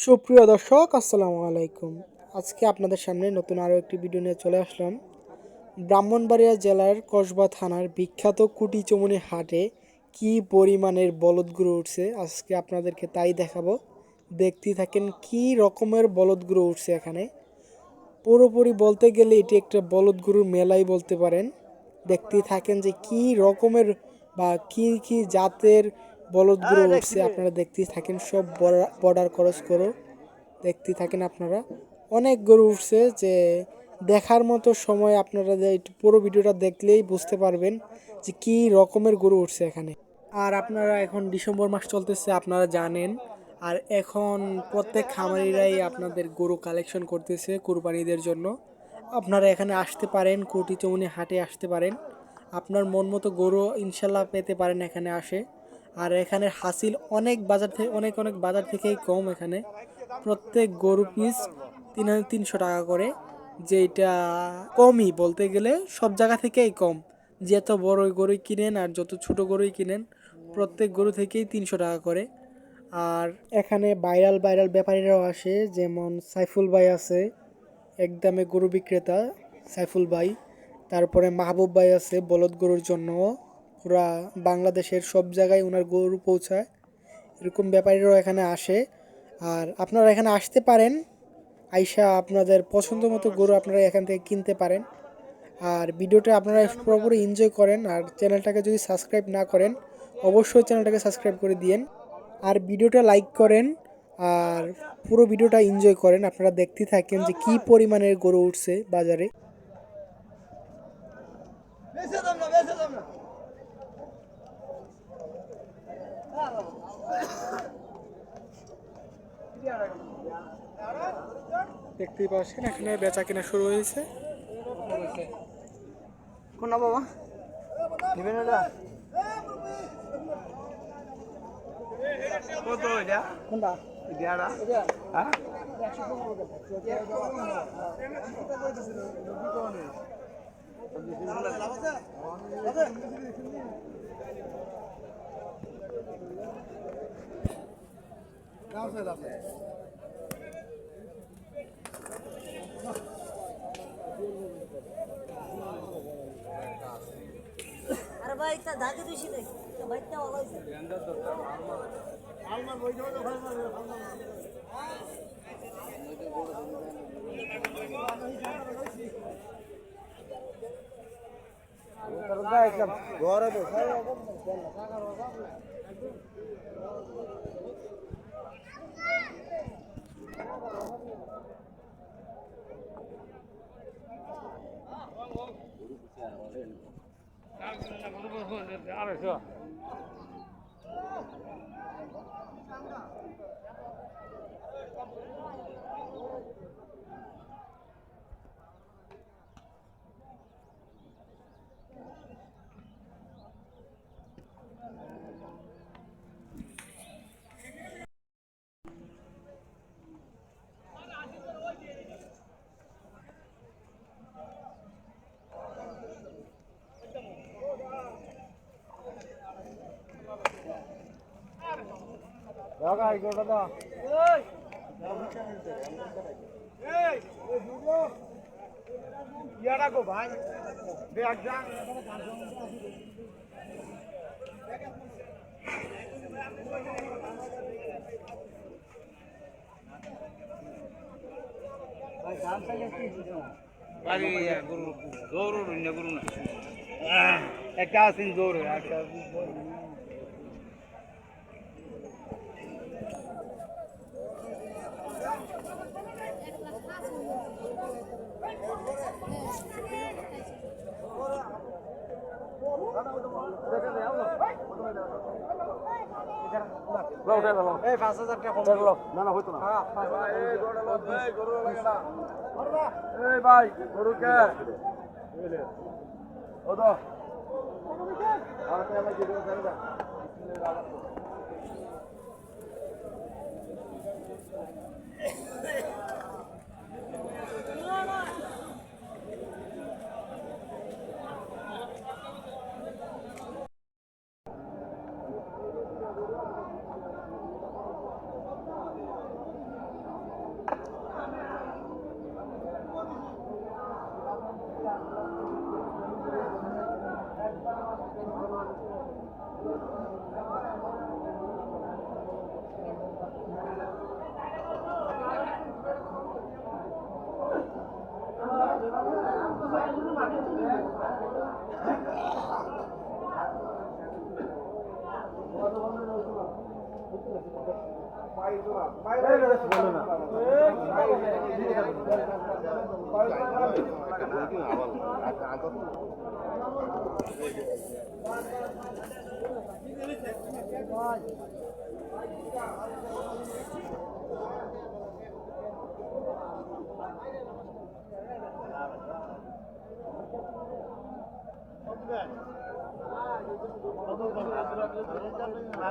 সুপ্রিয় দর্শক আসসালামু আলাইকুম। আজকে আপনাদের সামনে নতুন আরও একটি ভিডিও নিয়ে চলে আসলাম। ব্রাহ্মণবাড়িয়া জেলার কসবা থানার বিখ্যাত কুটিচমনি হাটে কি পরিমাণের বলদ গরু উঠছে আজকে আপনাদেরকে তাই দেখাবো। দেখতেই থাকেন কি রকমের বলদ গরু উঠছে এখানে। পুরোপুরি বলতে গেলে এটি একটা বলদ গরুর মেলাই বলতে পারেন। দেখতেই থাকেন যে কি রকমের বা কি কি জাতের বলদ গরু উঠছে আপনারা দেখতেই থাকেন, সব বর্ডার ক্রস করো দেখতেই থাকেন আপনারা। অনেক গরু উঠছে যে দেখার মতো সময় আপনারা একটু পুরো ভিডিওটা দেখলেই বুঝতে পারবেন যে কি রকমের গরু উঠছে এখানে। আর আপনারা এখন ডিসেম্বর মাস চলতেছে আপনারা জানেন, আর এখন প্রত্যেক খামারিরাই আপনাদের গরু কালেকশন করতেছে কুরবানিদের জন্য। আপনারা এখানে আসতে পারেন, কুটি চৌনি হাটে আসতে পারেন, আপনার মন মতো গরু ইনশাল্লাহ পেতে পারেন এখানে আসে। আর এখানে হাসিল অনেক বাজার থেকে অনেক অনেক বাজার থেকেই কম। এখানে প্রত্যেক গরু পিস 3,300 টাকা করে, যেটা কমই বলতে গেলে, সব জায়গা থেকেই কম। যত বড় গরুই কিনেন আর যত ছোট গরুই কিনেন প্রত্যেক গরু থেকেই 300 টাকা করে। আর এখানে ভাইরাল ভাইরাল ব্যাপারীরাও আসে, যেমন সাইফুল ভাই আছে একদমে গরু বিক্রেতা, সাইফুল ভাই। তারপরে মাহবুব ভাই আছে বলদ গরুর জন্য, পুরা বাংলাদেশের সব জায়গায় ওনার গরু পৌঁছায়। এরকম ব্যাপারীরাও এখানে আসে। আর আপনারা এখানে আসতে পারেন, আইসা আপনাদের পছন্দ মতো গরু আপনারা এখান থেকে কিনতে পারেন। আর ভিডিওটা আপনারা পুরোপুরি এনজয় করেন। আর চ্যানেলটাকে যদি সাবস্ক্রাইব না করেন অবশ্যই চ্যানেলটাকে সাবস্ক্রাইব করে দিয়েন, আর ভিডিওটা লাইক করেন, আর পুরো ভিডিওটা এনজয় করেন। আপনারা দেখতে থাকেন যে কি পরিমাণের গরু উঠছে বাজারে। দেখতেই পাচ্ছেন এখানে বেচা কেনা শুরু হয়েছে। কোনটা বাবা নিবেন এটা কত এটা কোনটা? এটা হ্যাঁ अरे भाई इतना धागे दूसरी नहीं तो भाई इतना वाला है ঘরে ভাই একটা আছেন জোর একটা এই 5,000 টাকা কম না না হইতো না এই ভাই গরু কে ও তো আর আমি কি দিতে চাই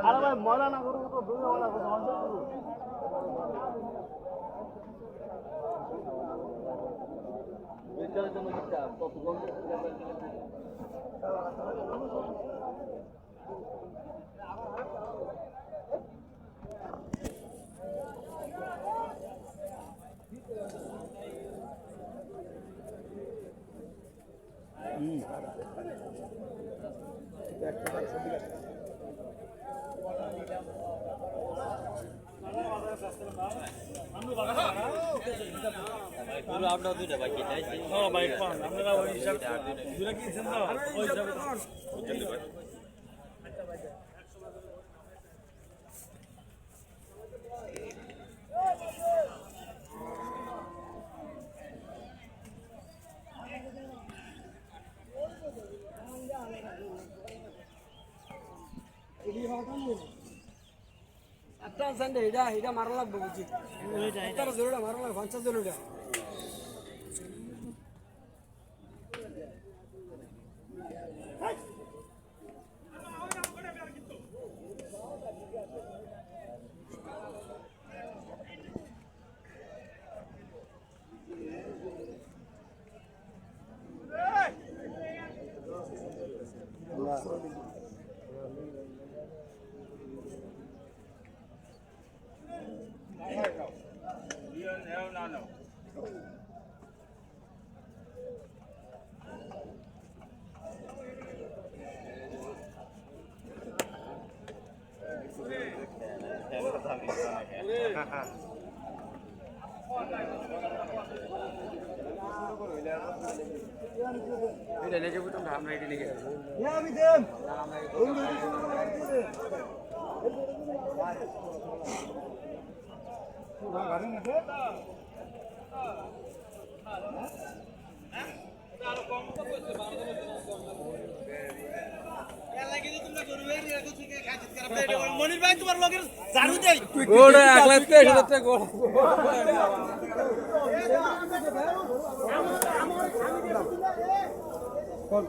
আরে ভাই মজা না করবো তো দুই মজা করবো একটা সানডে এটা মারা লাগবে বুঝি একটা জরুরি মারা লাগবে 50 জরুরি এটা লেগে বুঝতাম আমরা এটা লেগে মনির ভাই তোমার লগের জারু দেই গোড় আগলাতে সেটা গোড় কোন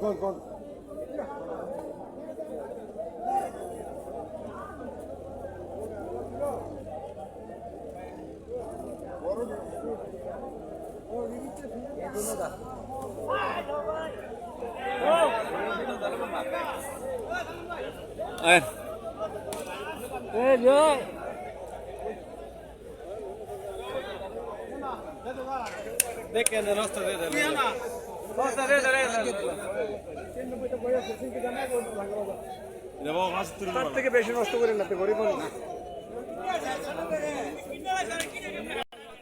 দেখেন রাস্তা দিয়ে দেন রাস্তা দিয়ে দেন তার থেকে বেশি নষ্ট করেন না, গরিব না।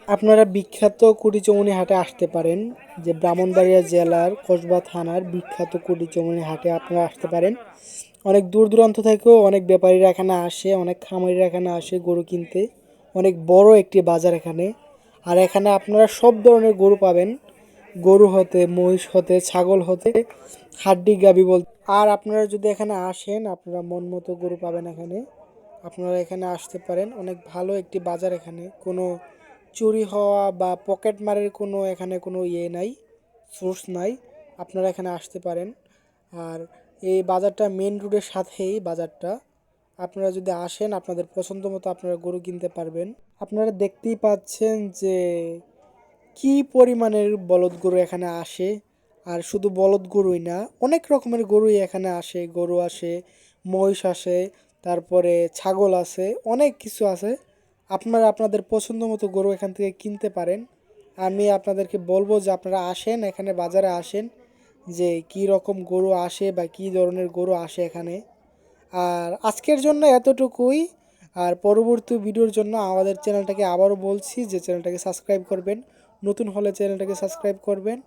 আপনারা বিখ্যাত কুটিচমনি হাটে আসতে পারেন, যে ব্রাহ্মণবাড়িয়া জেলার কসবা থানার বিখ্যাত কুটিচমনি হাটে আপনারা আসতে পারেন। অনেক দূর দূরান্ত থেকেও অনেক ব্যাপারীরা এখানে আসে, অনেক খামারিরা এখানে আসে গরু কিনতে। অনেক বড় একটি বাজার এখানে। আর এখানে আপনারা সব ধরনের গরু পাবেন, গরু হতে, মহিষ হতে, ছাগল হতে, হাড্ডি গাবি বলতে। আর আপনারা যদি এখানে আসেন, আপনারা মন মতো গরু পাবেন এখানে। আপনারা এখানে আসতে পারেন, অনেক ভালো একটি বাজার এখানে। কোনো চুরি হওয়া বা পকেট মারের কোনো এখানে কোনো নাই, সোর্স নাই। আপনারা এখানে আসতে পারেন। আর এই বাজারটা মেন রোডের সাথেই বাজারটা। আপনারা যদি আসেন, আপনাদের পছন্দ মতো আপনারা গরু কিনতে পারবেন। আপনারা দেখতেই পাচ্ছেন যে কি পরিমাণের বলদ গরু এখানে আসে। আর শুধু বলদ গরুই না, অনেক রকমের গরুই এখানে আসে। গরু আসে, মহিষ আসে, তারপরে ছাগল আছে, অনেক কিছু আছে। আপনারা আপনাদের পছন্দ মতো গরু এখান থেকে কিনতে পারেন। আমি আপনাদেরকে বলবো যে আপনারা আসেন, এখানে বাজারে আসেন, যে কি রকম গরু আসে বা কি ধরনের গরু আসে এখানে। আর আজকের জন্য এতটুকুই। আর পরবর্তী ভিডিওর জন্য আমাদের চ্যানেলটাকে আবারও বলছি যে চ্যানেলটাকে সাবস্ক্রাইব করবেন, নতুন হলে চ্যানেলটাকে সাবস্ক্রাইব করবেন।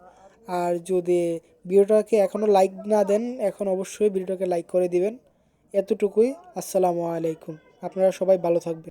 আর যদি ভিডিওটাকে এখনও লাইক না দেন, এখন অবশ্যই ভিডিওটাকে লাইক করে দিবেন। এতটুকুই। আসসালামু আলাইকুম। আপনারা সবাই ভালো থাকবেন।